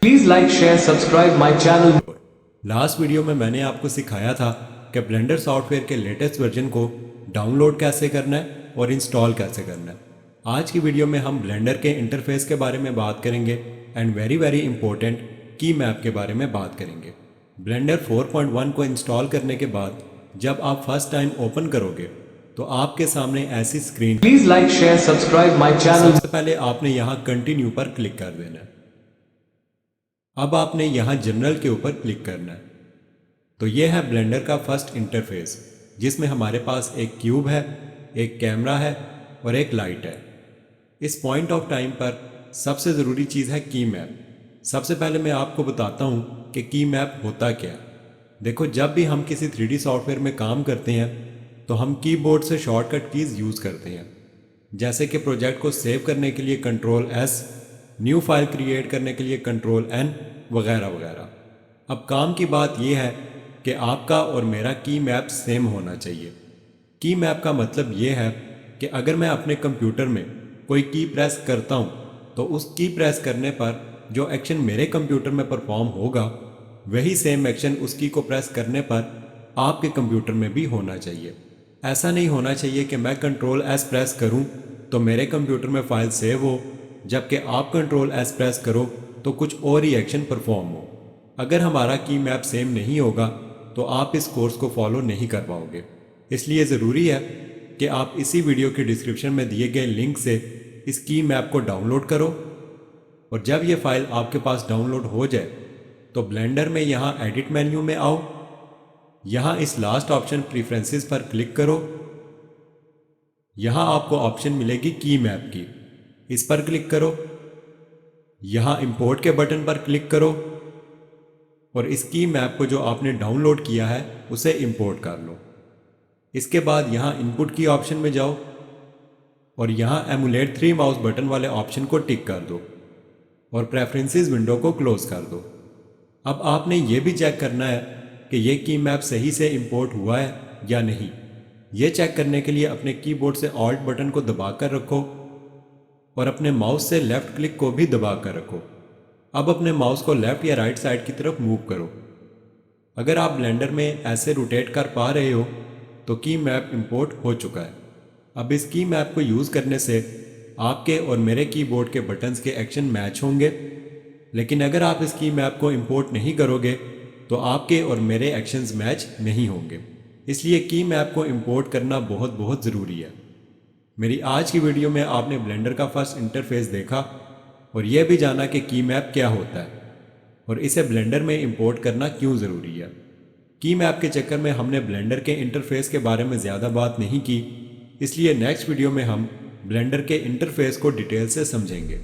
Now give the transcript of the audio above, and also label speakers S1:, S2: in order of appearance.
S1: Please like, share, subscribe my channel.
S2: Last video में मैंने आपको सिखाया था कि ब्लेंडर सॉफ्टवेयर के लेटेस्ट वर्जन को डाउनलोड कैसे करना है और इंस्टॉल कैसे करना है। आज की वीडियो में हम ब्लेंडर के इंटरफेस के बारे में बात करेंगे एंड वेरी इंपॉर्टेंट की मैप के बारे में बात करेंगे। ब्लेंडर 4.1 को इंस्टॉल करने के बाद जब आप फर्स्ट टाइम ओपन करोगे तो आपके सामने ऐसी screen.
S1: Please like, share, subscribe my channel.
S2: सबसे पहले आपने यहाँ कंटिन्यू पर क्लिक कर देना है। अब आपने यहाँ जनरल के ऊपर क्लिक करना है। तो ये है ब्लेंडर का फर्स्ट इंटरफेस जिसमें हमारे पास एक क्यूब है, एक कैमरा है और एक लाइट है। इस पॉइंट ऑफ टाइम पर सबसे ज़रूरी चीज़ है की मैप। सबसे पहले मैं आपको बताता हूँ कि की मैप होता क्या है। देखो, जब भी हम किसी 3D सॉफ्टवेयर में काम करते हैं तो हम कीबोर्ड से शॉर्टकट कीज़ यूज़ करते हैं, जैसे कि प्रोजेक्ट को सेव करने के लिए Ctrl+S, न्यू फाइल क्रिएट करने के लिए Ctrl+N वगैरह वगैरह। अब काम की बात यह है कि आपका और मेरा की मैप सेम होना चाहिए। की मैप का मतलब ये है कि अगर मैं अपने कंप्यूटर में कोई की प्रेस करता हूँ तो उस की प्रेस करने पर जो एक्शन मेरे कंप्यूटर में परफॉर्म होगा वही सेम एक्शन उस की को प्रेस करने पर आपके कंप्यूटर में भी होना चाहिए। ऐसा नहीं होना चाहिए कि मैं Ctrl+S प्रेस करूं तो मेरे कंप्यूटर में फाइल सेव हो, जबकि आप Ctrl+S प्रेस करो तो कुछ और ही एक्शन परफॉर्म हो। अगर हमारा की मैप सेम नहीं होगा तो आप इस कोर्स को फॉलो नहीं कर पाओगे। इसलिए ज़रूरी है कि आप इसी वीडियो के डिस्क्रिप्शन में दिए गए लिंक से इस की मैप को डाउनलोड करो, और जब ये फाइल आपके पास डाउनलोड हो जाए तो ब्लेंडर में यहाँ एडिट मेन्यू में आओ, यहाँ इस लास्ट ऑप्शन प्रीफरेंसेस पर क्लिक करो। यहाँ आपको ऑप्शन मिलेगी की मैप की, इस पर क्लिक करो। यहाँ इंपोर्ट के बटन पर क्लिक करो और इस की मैप को जो आपने डाउनलोड किया है उसे इंपोर्ट कर लो। इसके बाद यहाँ इनपुट की ऑप्शन में जाओ और यहाँ एमुलेट 3 माउस बटन वाले ऑप्शन को टिक कर दो और प्रेफरेंसेस विंडो को क्लोज कर दो। अब आपने ये भी चेक करना है कि ये की मैप सही से इंपोर्ट हुआ है या नहीं। ये चेक करने के लिए अपने कीबोर्ड से ऑल्ट बटन को दबाकर रखो और अपने माउस से लेफ्ट क्लिक को भी दबाकर रखो। अब अपने माउस को लेफ्ट या राइट साइड की तरफ मूव करो। अगर आप ब्लेंडर में ऐसे रोटेट कर पा रहे हो तो की मैप इंपोर्ट हो चुका है। अब इस की मैप को यूज़ करने से आपके और मेरे कीबोर्ड के बटन्स के एक्शन मैच होंगे, लेकिन अगर आप इस की मैप को इंपोर्ट नहीं करोगे तो आपके और मेरे एक्शंस मैच नहीं होंगे। इसलिए की मैप को इंपोर्ट करना बहुत ज़रूरी है। मेरी आज की वीडियो में आपने ब्लेंडर का फर्स्ट इंटरफेस देखा और यह भी जाना कि की मैप क्या होता है और इसे ब्लेंडर में इंपोर्ट करना क्यों ज़रूरी है। की मैप के चक्कर में हमने ब्लेंडर के इंटरफेस के बारे में ज़्यादा बात नहीं की, इसलिए नेक्स्ट वीडियो में हम ब्लेंडर के इंटरफेस को डिटेल से समझेंगे।